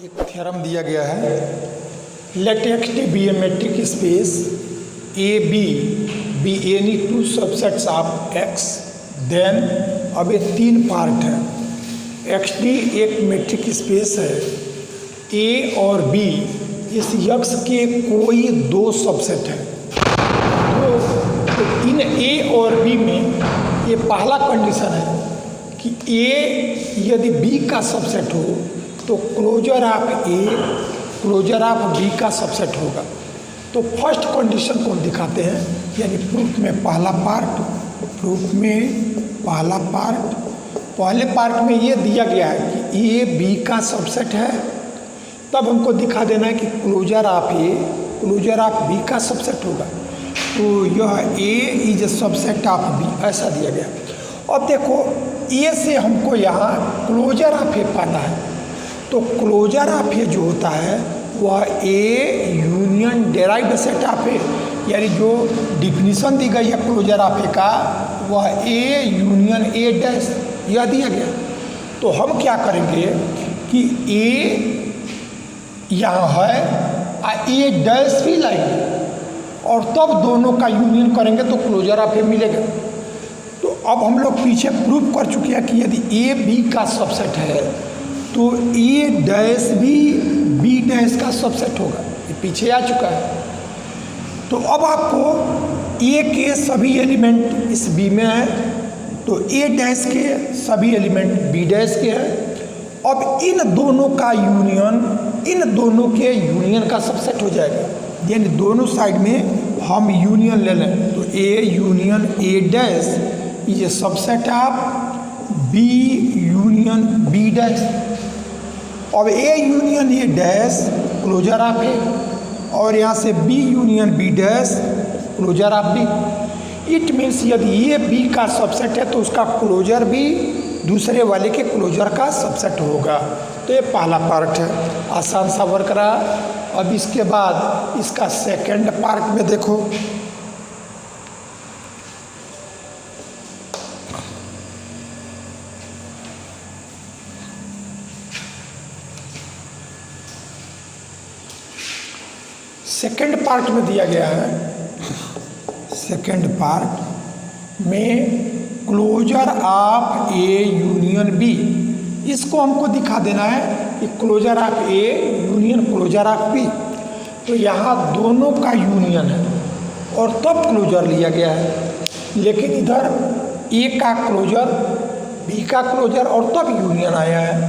एक थ्योरम दिया गया है, let X T be a metric space A B any two subsets of X, then अब ये तीन पार्ट है। एक्स टी एक मेट्रिक स्पेस है, ए और बी इस यक्स के कोई दो सबसेट है। तो इन ए और बी में ये पहला कंडीशन है कि ए यदि बी का सबसेट हो तो closure of A closure of B का सबसेट होगा। तो फर्स्ट कंडीशन को हम दिखाते हैं, यानी प्रूफ में पहला पार्ट, पहले पार्ट में ये दिया गया है कि ए बी का सबसेट है, तब हमको दिखा देना है कि closure of A closure of B का सबसेट होगा। तो यह A is A subset of B, ऐसा दिया गया। अब देखो ए से हमको यहाँ क्लोजर ऑफ ए पाना है, तो क्लोजर ऑफ ए जो होता है वह A union derived set of A, यानी जो डिफिनीशन दी गई है क्लोजर ऑफ ए का वह ए यूनियन ए डैश, यह दिया गया। तो हम क्या करेंगे कि ए यहाँ है और ए डैश भी लाएंगे और तब दोनों का यूनियन करेंगे तो क्लोजर ऑफ ए मिलेगा। तो अब हम लोग पीछे प्रूव कर चुके हैं कि यदि ए बी का सबसेट है तो ए डैश भी बी डैश का सबसेट होगा, ये पीछे आ चुका है। तो अब आपको ए के सभी एलिमेंट इस बी में है, तो ए डैश के सभी एलिमेंट बी डैश के हैं। अब इन दोनों का यूनियन इन दोनों के यूनियन का सबसेट हो जाएगा, यानी दोनों साइड में हम यूनियन ले लें। तो A union A dash is A subset of B union B dash. अब A union A dash closure of A और यहाँ से B union B dash closure of B. It means यदि ए बी का subset है तो उसका closure भी दूसरे वाले के क्लोजर का सबसेट होगा। तो ये पहला पार्ट है, आसान सा वर्क रहा। अब इसके बाद इसका सेकंड पार्ट में देखो, सेकंड पार्ट में दिया गया है, सेकंड पार्ट में closure of A union B, इसको हमको दिखा देना है कि closure of A union closure of B. तो यहाँ दोनों का यूनियन है और तब क्लोजर लिया गया है, लेकिन इधर ए का क्लोजर बी का क्लोजर और तब यूनियन आया है।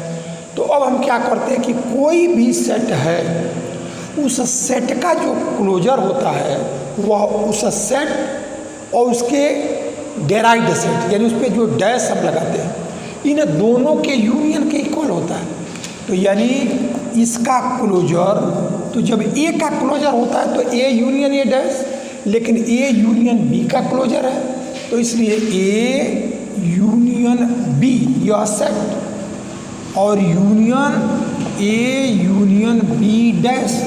तो अब हम क्या करते हैं कि कोई भी सेट है, उस सेट का जो क्लोजर होता है वह उस सेट और उसके डेराइव्ड सेट, यानी उस पर जो डैश हम लगाते हैं, इन दोनों के यूनियन के इक्वल होता है। तो यानी इसका क्लोजर, तो जब ए का क्लोजर होता है तो ए यूनियन ए डैश, लेकिन ए यूनियन बी का क्लोजर है, तो इसलिए ए यूनियन बी यह सेट और union A union B dash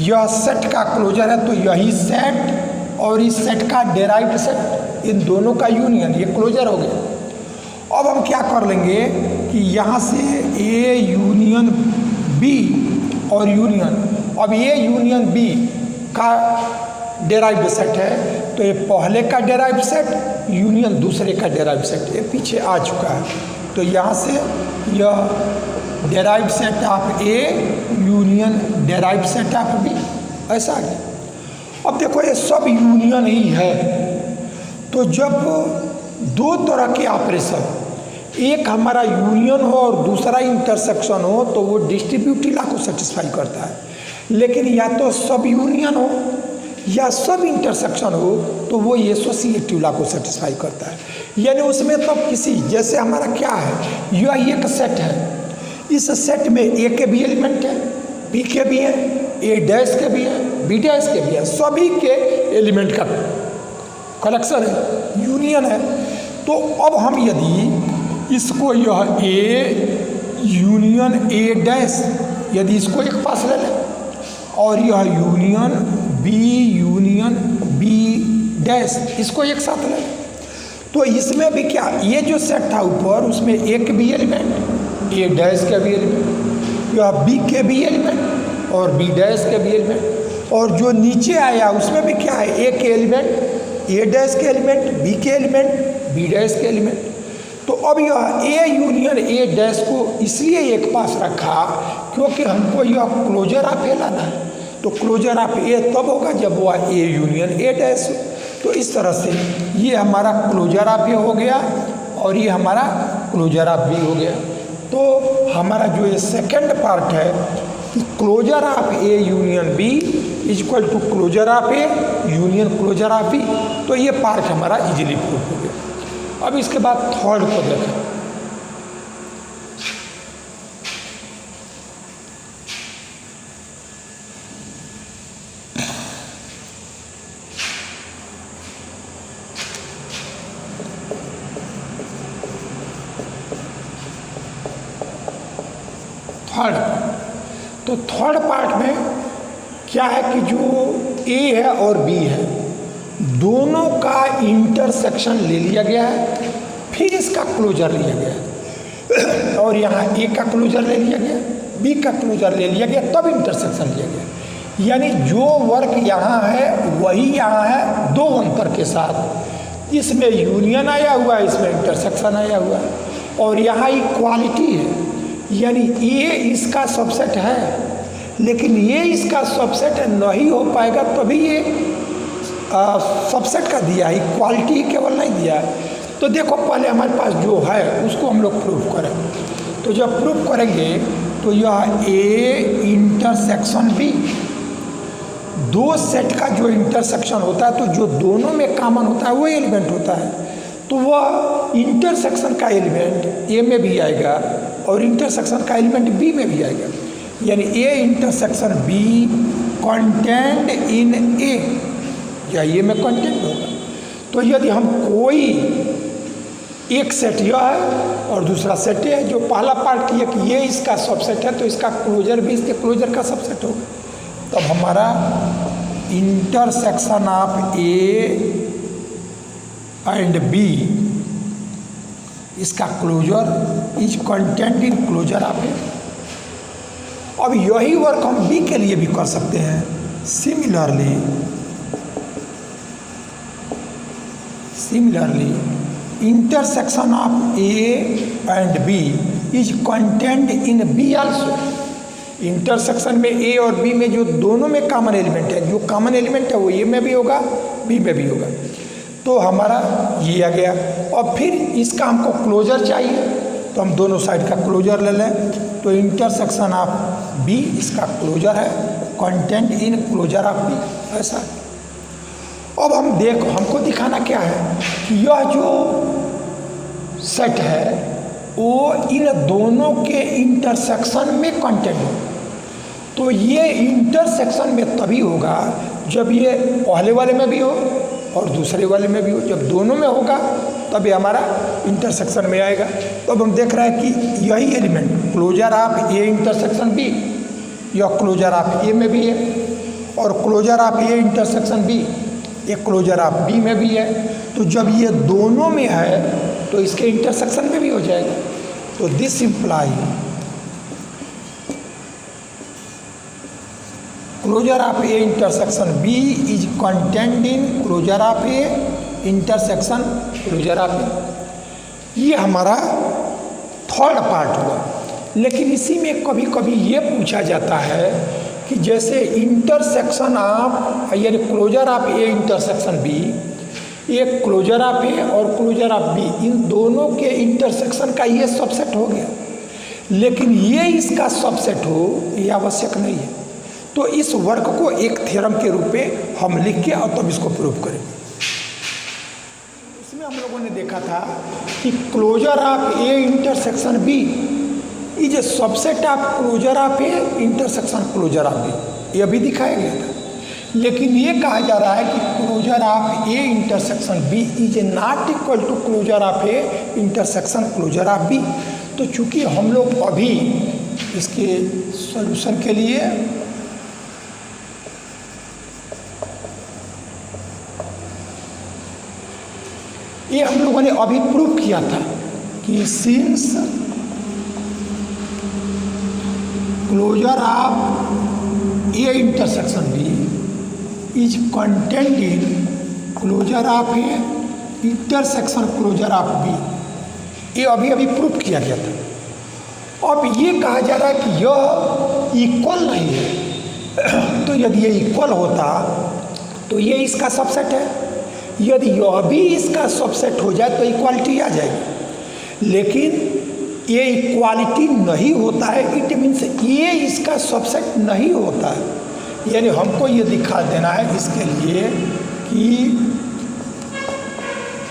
यह सेट का क्लोजर है। तो यही सेट और इस सेट का डेराइव्ड सेट, इन दोनों का यूनियन, ये क्लोजर हो गया। अब हम क्या कर लेंगे कि यहाँ से ए यूनियन बी और यूनियन, अब ए यूनियन बी का डेराइव्ड सेट है, तो ये पहले का डेराइव्ड सेट यूनियन दूसरे का डेराइव्ड सेट, ये पीछे आ चुका है। तो यहाँ से यह derived set of A union derived set of B, ऐसा आ गया। अब देखो ये सब यूनियन ही है, तो जब दो तरह के ऑपरेशन, एक हमारा यूनियन हो और दूसरा इंटरसेक्शन हो, तो वो डिस्ट्रीब्यूटिव लॉ को सेटिस्फाई करता है। लेकिन या तो सब यूनियन हो या सब इंटरसेक्शन हो तो वो एसोसिएटिव लॉ को सेटिस्फाई करता है। यानी उसमें तो किसी, जैसे हमारा क्या है, यह एक सेट है, इस सेट में ए के भी एलिमेंट है, बी के भी हैं, ए डैश के भी हैं, बी डैश के भी हैं, सभी के एलिमेंट का कलेक्शन है, यूनियन है। तो अब हम यदि इसको यह ए यूनियन ए डैश, यदि इसको एक पास ले लें और यह यूनियन बी डैश इसको एक साथ ले लें, तो इसमें भी क्या, ये जो सेट था ऊपर उसमें एक भी एलिमेंट, ए डैश का भी एलिमेंट, यह बी के भी एलिमेंट और बी डैश के भी एलिमेंट, और जो नीचे आया उसमें भी क्या है, ए के एलिमेंट, ए डैश के एलिमेंट, बी के एलिमेंट, बी डैश के एलिमेंट। तो अब यह ए यूनियन ए डैश को इसलिए एक पास रखा क्योंकि हमको यह क्लोजर ऑफ ए लाना है। तो क्लोजर ऑफ ए तब होगा जब वह ए यूनियन ए डैश हो। तो इस तरह से ये हमारा क्लोजर ऑफ ए हो गया और ये हमारा क्लोजर ऑफ बी हो गया। तो हमारा जो ये सेकंड पार्ट है कि closure of A union B is equal to closure of A union closure of B, तो ये पार्ट हमारा इजीली प्रूव हो गया। अब इसके बाद थर्ड को देखें। तो थर्ड पार्ट में क्या है कि जो ए है और बी है दोनों का इंटरसेक्शन ले लिया गया है, फिर इसका क्लोजर लिया गया है और यहाँ ए का क्लोजर ले लिया गया, बी का क्लोजर ले लिया गया, तब इंटरसेक्शन लिया गया। यानी जो वर्क यहाँ है वही यहाँ है दो अंतर के साथ। इसमें यूनियन आया हुआ है, इसमें इंटरसेक्शन आया हुआ है, और यहाँ इक्वालिटी है। यानी ये इसका सबसेट है लेकिन ये इसका सबसेट नहीं हो पाएगा, तभी ये सबसेट का दिया है, इक्वालिटी केवल नहीं दिया है। तो देखो पहले हमारे पास जो है उसको हम लोग प्रूफ करें। तो जब प्रूफ करेंगे तो यह ए इंटरसेक्शन बी, दो सेट का जो इंटरसेक्शन होता है तो जो दोनों में कॉमन होता है वो एलिमेंट होता है, तो वह इंटरसेक्शन का एलिमेंट ए में भी आएगा और इंटरसेक्शन का एलिमेंट बी में भी आएगा। यानी A intersection B content in A, या ये में कंटेंट होगा। तो यदि हम कोई एक सेट यह है और दूसरा सेट है, जो पहला पार्ट किया कि ये इसका सबसेट है तो इसका क्लोजर भी इसके क्लोजर का सबसेट होगा, तब हमारा intersection of A and B इसका closure is content in closure of A. अब यही वर्क हम बी के लिए भी कर सकते हैं। Similarly intersection of A and B is content in B also. Intersection में ए और बी में जो दोनों में कॉमन एलिमेंट है, जो कॉमन एलिमेंट है वो ए में भी होगा बी में भी होगा। तो हमारा ये आ गया। और फिर इसका हमको क्लोजर चाहिए तो हम दोनों साइड का क्लोजर ले लें। तो इंटरसेक्शन ऑफ बी इसका क्लोजर है, content in closure of B, ऐसा। अब हमको दिखाना क्या है कि यह जो सेट है वो इन दोनों के इंटरसेक्शन में कंटेंट हो। तो ये इंटरसेक्शन में तभी होगा जब ये पहले वाले में भी हो और दूसरे वाले में भी हो। जब दोनों में होगा तब ये हमारा इंटरसेक्शन में आएगा। तो अब हम देख रहे हैं कि यही element closure of A intersection B, यह क्लोजर ऑफ ए में भी है और closure of A intersection B एक क्लोजर ऑफ बी में भी है। तो जब ये दोनों में है तो इसके इंटरसेक्शन में भी हो जाएगा। तो this imply closure of A intersection B is content in closure of A intersection closure of A. ये हमारा थर्ड पार्ट हुआ। लेकिन इसी में कभी कभी ये पूछा जाता है कि जैसे इंटरसेक्शन ऑफ यानी closure of A intersection B, एक क्लोजर ऑफ ए और क्लोजर ऑफ बी, इन दोनों के इंटरसेक्शन का ये सबसेट हो गया, लेकिन ये इसका सबसेट हो ये आवश्यक नहीं है। तो इस वर्क को एक थ्योरम के रूप में हम लिख के और तब इसको प्रूव करेंगे। इसमें हम लोगों ने देखा था कि closure of A intersection B is A subset of closure of A intersection closure of B, ये भी दिखाया गया था। लेकिन ये कहा जा रहा है कि closure of A intersection B is not equal to closure of A intersection closure of B. तो चूंकि हम लोग अभी इसके सॉल्यूशन के लिए ये हम लोगों ने अभी प्रूव किया था कि since closure of A intersection B is content in closure of A intersection closure of B. ये अभी अभी प्रूफ किया गया था। अब ये कहा जा रहा है कि यह इक्वल नहीं है। तो यदि ये इक्वल होता तो ये इसका सबसेट है, यदि यह भी इसका सबसेट हो जाए तो इक्वालिटी आ जाएगी। लेकिन ये इक्वालिटी नहीं होता है, इट मीन्स ये इसका सबसेट नहीं होता है। यानी हमको ये दिखा देना है इसके लिए कि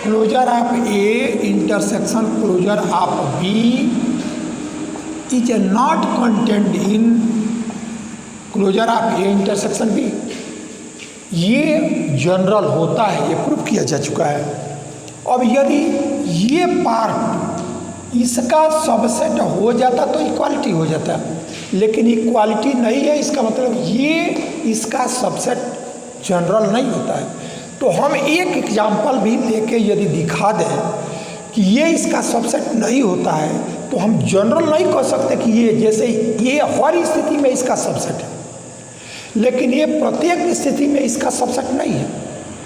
closure of A intersection closure of B is not content in closure of A intersection B. ये जनरल होता है, ये प्रूफ किया जा चुका है। अब यदि ये पार्ट इसका सबसेट हो जाता तो इक्वालिटी हो जाता, लेकिन इक्वालिटी नहीं है, इसका मतलब ये इसका सबसेट जनरल नहीं होता है। तो हम एक एग्जाम्पल भी लेके यदि दिखा दें कि ये इसका सबसेट नहीं होता है तो हम जनरल नहीं कह सकते कि ये जैसे ये हर स्थिति में इसका सबसेट है, लेकिन ये प्रत्येक स्थिति में इसका सबसेट नहीं है।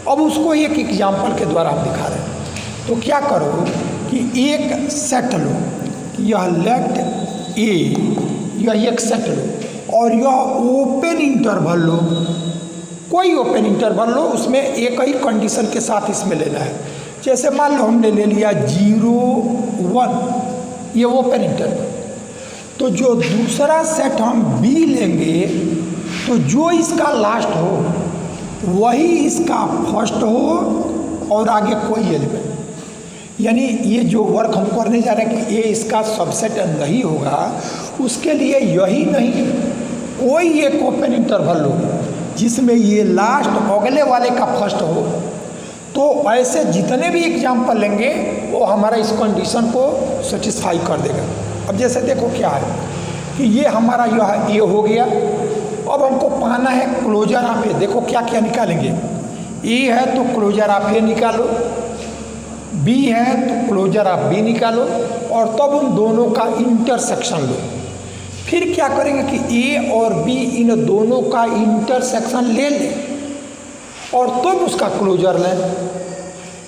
अब उसको एक एग्जाम्पल के द्वारा हम दिखा रहे हैं। तो क्या करो कि एक सेट लो, यह लेट ए, यह एक सेट लो और यह ओपन इंटरवल लो, कोई ओपन इंटरवल लो, उसमें एक ही कंडीशन के साथ इसमें लेना है। जैसे मान लो हमने ले लिया 0, 1, ये ओपन इंटरवल। तो जो दूसरा सेट हम बी लेंगे तो जो इसका लास्ट हो वही इसका फर्स्ट हो और आगे कोई एलिमेंट। यानी ये जो वर्क हम करने जा रहे हैं कि ये इसका सबसेट नहीं होगा, उसके लिए यही नहीं, कोई एक ओपन इंटरवल लो जिसमें ये लास्ट अगले वाले का फर्स्ट हो। तो ऐसे जितने भी एग्जाम्पल लेंगे वो हमारा इस कंडीशन को सेटिस्फाई कर देगा। अब जैसे देखो क्या है कि ये हमारा यह ए हो गया। अब हमको पाना है क्लोजर ऑफ ए। देखो क्या क्या निकालेंगे, ए है तो क्लोजर ऑफ ए निकालो, बी है तो क्लोजर ऑफ बी निकालो और तब उन दोनों का इंटरसेक्शन लो। फिर क्या करेंगे कि ए और बी इन दोनों का इंटरसेक्शन ले लें और तब उसका क्लोजर लें।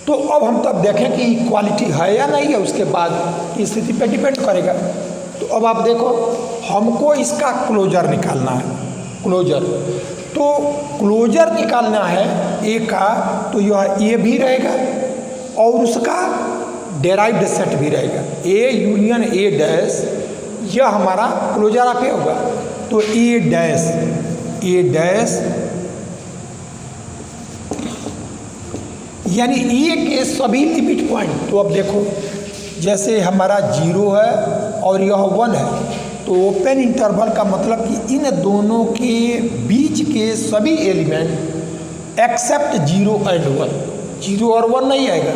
तो अब हम तब देखें कि इक्वालिटी है या नहीं है, उसके बाद की स्थिति पे डिपेंड करेगा। तो अब आप देखो हमको इसका क्लोजर निकालना है, क्लोजर। तो क्लोजर निकालना है ए का, तो यह ए भी रहेगा और उसका डेराइव्ड सेट भी रहेगा, ए यूनियन ए डैश, यह हमारा क्लोजर ऑफ ए होगा। तो ए डैश यानी ए के सभी लिमिट पॉइंट। तो अब देखो जैसे हमारा 0 है और यह 1 है, तो ओपन इंटरवल का मतलब कि इन दोनों के बीच के सभी एलिमेंट एक्सेप्ट 0 एंड 1, 0 और 1 नहीं आएगा,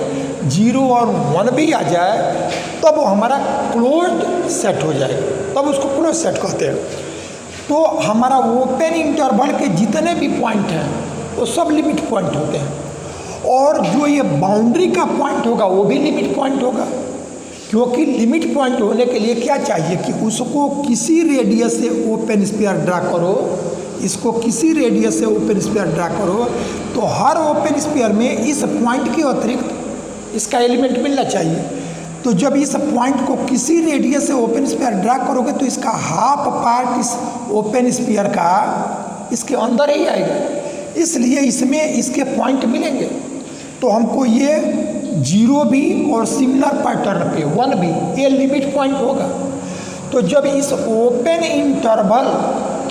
0 और 1 भी आ जाए तब वो हमारा क्लोज्ड सेट हो जाएगा, तब उसको क्लोज सेट कहते हैं। तो हमारा ओपन इंटरवल के जितने भी पॉइंट हैं वो सब लिमिट पॉइंट होते हैं, और जो ये बाउंड्री का पॉइंट होगा वो भी लिमिट पॉइंट होगा। क्योंकि लिमिट पॉइंट होने के लिए क्या चाहिए कि उसको किसी रेडियस से ओपन स्फीयर ड्रा करो, इसको किसी रेडियस से ओपन स्फीयर ड्रा करो, तो हर ओपन स्फीयर में इस पॉइंट के अतिरिक्त इसका एलिमेंट मिलना चाहिए। तो जब इस पॉइंट को किसी रेडियस से ओपन स्फीयर ड्रा करोगे तो इसका हाफ पार्ट इस ओपन स्फीयर का इसके अंदर ही आएगा, इसलिए इसमें इसके पॉइंट मिलेंगे। तो हमको ये 0 भी और सिमिलर पैटर्न पे 1 भी, ये लिमिट पॉइंट होगा। तो जब इस ओपन इंटरवल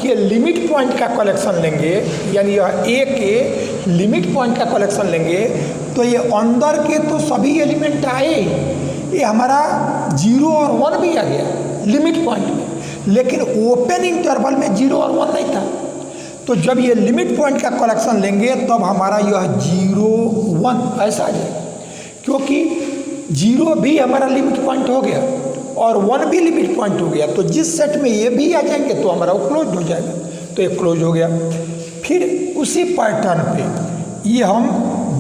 के लिमिट पॉइंट का कलेक्शन लेंगे, यानी यह ए के लिमिट पॉइंट का कलेक्शन लेंगे, तो ये अंदर के तो सभी एलिमेंट आए, ये हमारा 0 और 1 भी आ गया लिमिट पॉइंट में, लेकिन ओपन इंटरवल में 0 और 1 नहीं था। तो जब ये लिमिट पॉइंट का कलेक्शन लेंगे तब हमारा यह 0, 1 ऐसा आ जाएगा, क्योंकि 0 भी हमारा लिमिट पॉइंट हो गया और 1 भी लिमिट पॉइंट हो गया। तो जिस सेट में ये भी आ जाएंगे तो हमारा वो क्लोज हो जाएगा, तो ये क्लोज हो गया। फिर उसी पैटर्न पे ये हम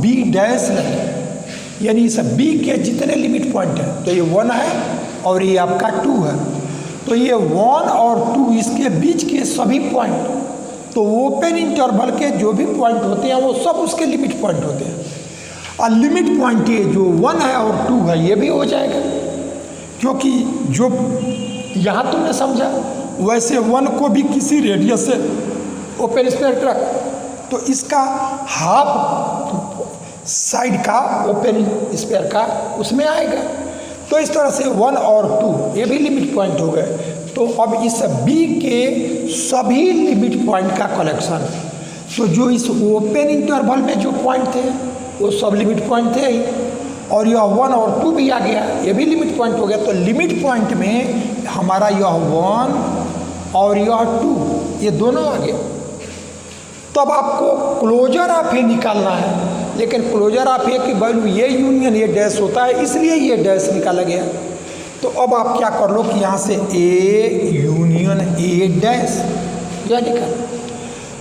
बी डैश लेंगे, यानी इस बी के जितने लिमिट पॉइंट हैं, तो ये 1 है और ये आपका 2 है। तो ये 1 और 2 इसके बीच के सभी पॉइंट, तो ओपन इंटरवल के जो भी पॉइंट होते हैं वो सब उसके लिमिट पॉइंट होते हैं। और लिमिट पॉइंट ये जो 1 है और 2 है ये भी हो जाएगा, क्योंकि जो यहाँ तुमने समझा वैसे 1 को भी किसी रेडियस से ओपन स्फीयर रख, तो इसका हाफ साइड का ओपन स्फीयर का उसमें आएगा। तो इस तरह से 1 और 2 ये भी लिमिट पॉइंट हो गए। तो अब इस B के सभी लिमिट पॉइंट का कलेक्शन, तो जो इस ओपन इंटरवल में जो पॉइंट थे वो सब लिमिट पॉइंट थे ही, और यह 1 और 2 भी आ गया, ये भी लिमिट पॉइंट हो गया। तो लिमिट पॉइंट में हमारा यह 1 और यह 2 ये दोनों आ गए। तब आपको क्लोजर ऑफ ए निकालना है, लेकिन क्लोजर ऑफ ए की वैल्यू ये यूनियन ये डैश होता है, इसलिए ये डैश निकाला गया। तो अब आप क्या कर लो कि यहाँ से ए यूनियन ए डैश यह निकाल,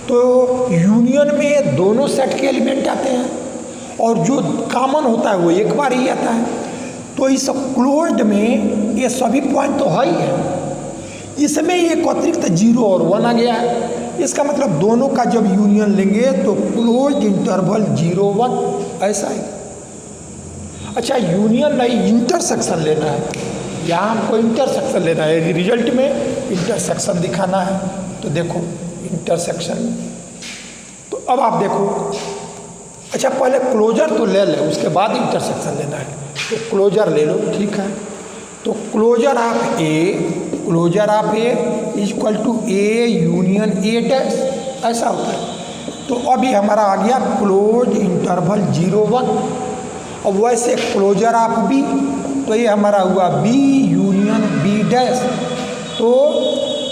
तो यूनियन में दोनों सेट के एलिमेंट आते हैं और जो कॉमन होता है वो एक बार ही आता है। तो इस क्लोज्ड में ये सभी पॉइंट तो है ही है, इसमें एक अतिरिक्त 0 और 1 आ गया है। इसका मतलब दोनों का जब यूनियन लेंगे तो क्लोज्ड इंटरवल 0 1 ऐसा है। अच्छा, यूनियन नहीं इंटरसेक्शन लेना है, यहाँ हमको इंटरसेक्शन लेना है, रिजल्ट में इंटरसेक्शन दिखाना है। तो देखो इंटरसेक्शन, तो अब आप देखो, अच्छा पहले क्लोजर तो ले ले, उसके बाद इंटरसेक्शन लेना है। तो क्लोजर ले लो, ठीक है। तो closure of A equal to A union A dash ऐसा होता है। तो अभी हमारा आ गया क्लोज इंटरवल 0 1। और वैसे क्लोजर ऑफ बी, तो ये हमारा हुआ बी यूनियन बी डैश। तो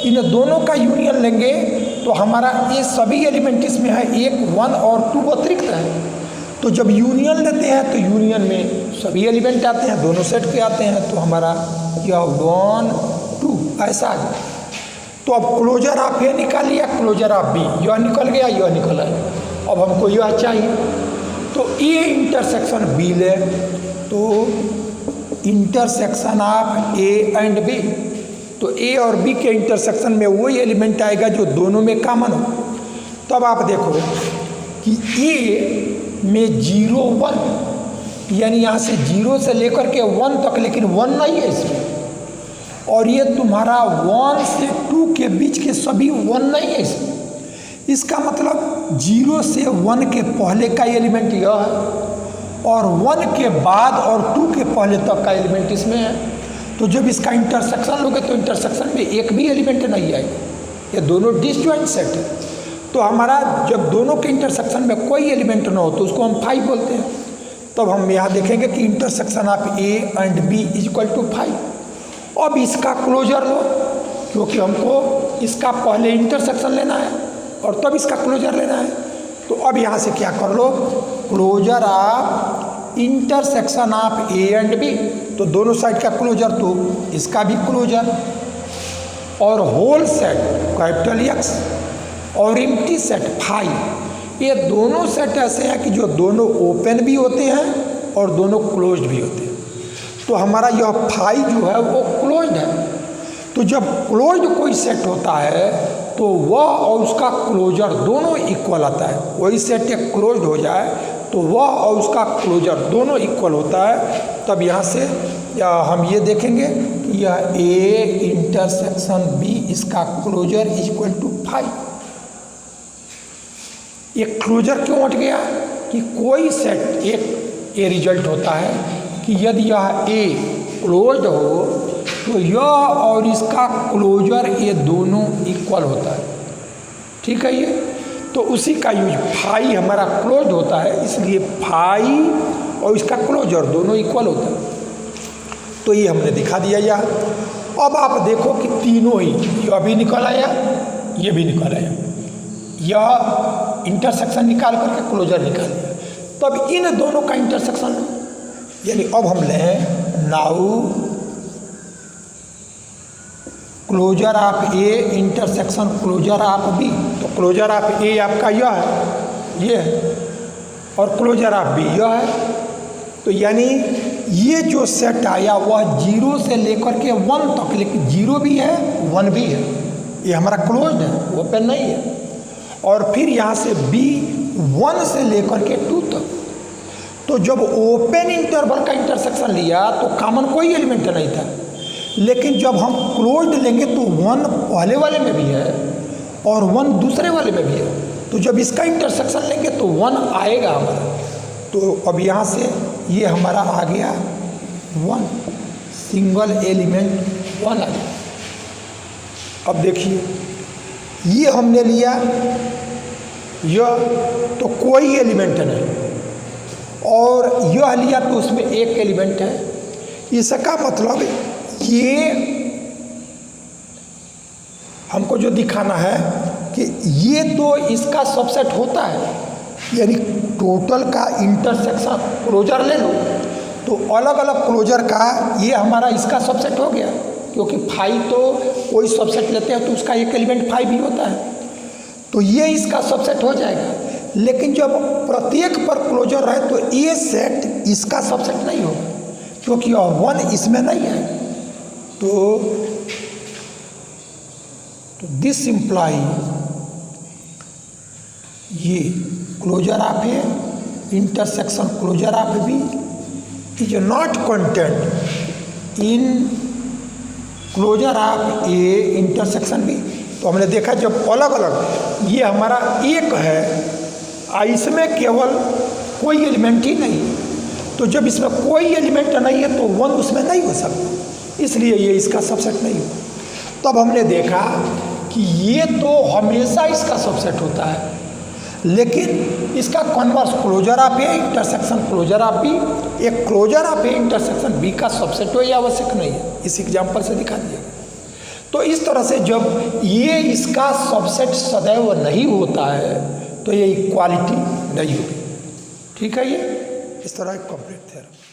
इन दोनों का यूनियन लेंगे तो हमारा ये सभी एलिमेंट इसमें है, एक 1 और 2 अतिरिक्त है। तो जब यूनियन लेते हैं तो यूनियन में सभी एलिमेंट आते हैं, दोनों सेट के आते हैं। तो हमारा यह 1 2 ऐसा आ गया। तो अब क्लोजर ऑफ ए निकाल लिया, क्लोजर ऑफ बी यह निकल गया, यह निकल आया। अब हमको यह चाहिए, तो ए इंटरसेक्शन बी ले, तो intersection of A and B, तो ए और बी के इंटरसेक्शन में वही एलिमेंट आएगा जो दोनों में कॉमन हो। तब आप देखो कि ए में 0 1, यानी यहाँ से 0 से लेकर के 1 तक, लेकिन 1 नहीं है इसमें, और ये तुम्हारा 1 से 2 के बीच के सभी 1 नहीं है इसमें। इसका मतलब 0 से 1 के पहले का एलिमेंट यह है, और 1 के बाद और 2 के पहले तक का एलिमेंट इसमें है। तो जब इसका इंटरसेक्शन लोगे तो इंटरसेक्शन में एक भी एलिमेंट नहीं आएगा, ये दोनों डिसजॉइंट सेट है। तो हमारा जब दोनों के इंटरसेक्शन में कोई एलिमेंट ना हो तो उसको हम 5 बोलते हैं। तब हम यहाँ देखेंगे कि intersection of A and B equal to 5। अब इसका क्लोजर लो, क्योंकि हमको इसका पहले इंटरसेक्शन लेना है और तब इसका क्लोजर लेना है। तो अब यहाँ से क्या कर लो, closure of intersection of A and B, तो दोनों साइड का क्लोजर, तो इसका भी क्लोजर, और होल सेट कैपिटल एक्स और एम्प्टी सेट 5, ये दोनों सेट ऐसे हैं कि जो दोनों ओपन भी होते हैं और दोनों क्लोज्ड भी होते हैं। तो हमारा यह 5 जो है वो क्लोज्ड है। तो जब क्लोज्ड कोई सेट होता है तो वह और उसका क्लोजर दोनों इक्वल आता है। वही सेट एक क्लोज्ड हो जाए तो वह और उसका क्लोजर दोनों इक्वल होता है। तब यहाँ से हम ये देखेंगे कि यह ए इंटरसेक्शन बी, इसका क्लोजर इक्वल टू 5। ये क्लोजर क्यों हट गया कि कोई सेट एक ये रिजल्ट होता है कि यदि यह ए क्लोज्ड हो तो यह और इसका क्लोजर ये दोनों इक्वल होता है, ठीक है। ये तो उसी का यूज फाई हमारा क्लोज्ड होता है, इसलिए फाई और इसका क्लोजर दोनों इक्वल होता है। तो ये हमने दिखा दिया यहाँ। अब आप देखो कि तीनों ही, यह भी निकल आया, ये भी निकल आया, यह इंटरसेक्शन निकाल करके क्लोजर निकाल लिया। तब इन दोनों का इंटरसेक्शन, यानी अब हम लें now closure of A intersection closure of B. तो क्लोजर ऑफ ए आपका यह है, ये है, और क्लोजर ऑफ बी यह है। तो यानी ये जो सेट आया वह 0 से लेकर के 1 तक, लेकिन 0 भी है 1 भी है, ये हमारा क्लोज्ड है, ओपन नहीं है। और फिर यहाँ से B 1 से लेकर के 2 तक। तो जब ओपन इंटरवल का इंटरसेक्शन लिया तो कॉमन कोई एलिमेंट नहीं था, लेकिन जब हम क्लोज्ड लेंगे तो 1 पहले वाले में भी है और 1 दूसरे वाले में भी है। तो जब इसका इंटरसेक्शन लेंगे तो 1 आएगा हमारा। तो अब यहाँ से ये हमारा आ गया 1, सिंगल एलिमेंट 1 आ गया। अब देखिए ये हमने लिया, यह तो कोई एलिमेंट नहीं, और यह लिया तो उसमें एक एलिमेंट है। इसका मतलब ये हमको जो दिखाना है कि ये तो इसका सबसेट होता है, यानी टोटल का इंटरसेक्शन क्लोजर ले लो तो अलग अलग क्लोजर का ये हमारा इसका सबसेट हो गया, क्योंकि फाई तो कोई सबसेट लेते हैं तो उसका एक एलिमेंट फाई भी होता है, तो ये इसका सबसेट हो जाएगा। लेकिन जब प्रत्येक पर क्लोजर रहे तो ये सेट इसका सबसेट नहीं होगा, क्योंकि 1 इसमें नहीं है। तो दिस इम्प्लाई ये closure of A intersection closure of B is not content in closure of A intersection B. तो हमने देखा जब अलग अलग ये हमारा एक है, इसमें केवल कोई एलिमेंट ही नहीं, तो जब इसमें कोई एलिमेंट नहीं है तो 1 उसमें नहीं हो सकता, इसलिए ये इसका सबसेट नहीं होगा। तब हमने देखा कि ये तो हमेशा इसका सबसेट होता है, लेकिन इसका converse closure of A intersection closure of B, एक closure of A intersection B का सबसेट हो, ये आवश्यक नहीं है। इस एग्जाम्पल से दिखा दिया। तो इस तरह से जब ये इसका सबसेट सदैव नहीं होता है तो ये इक्वालिटी नहीं होगी। ठीक है, ये इस तरह एक कंप्लीट थ्योरम।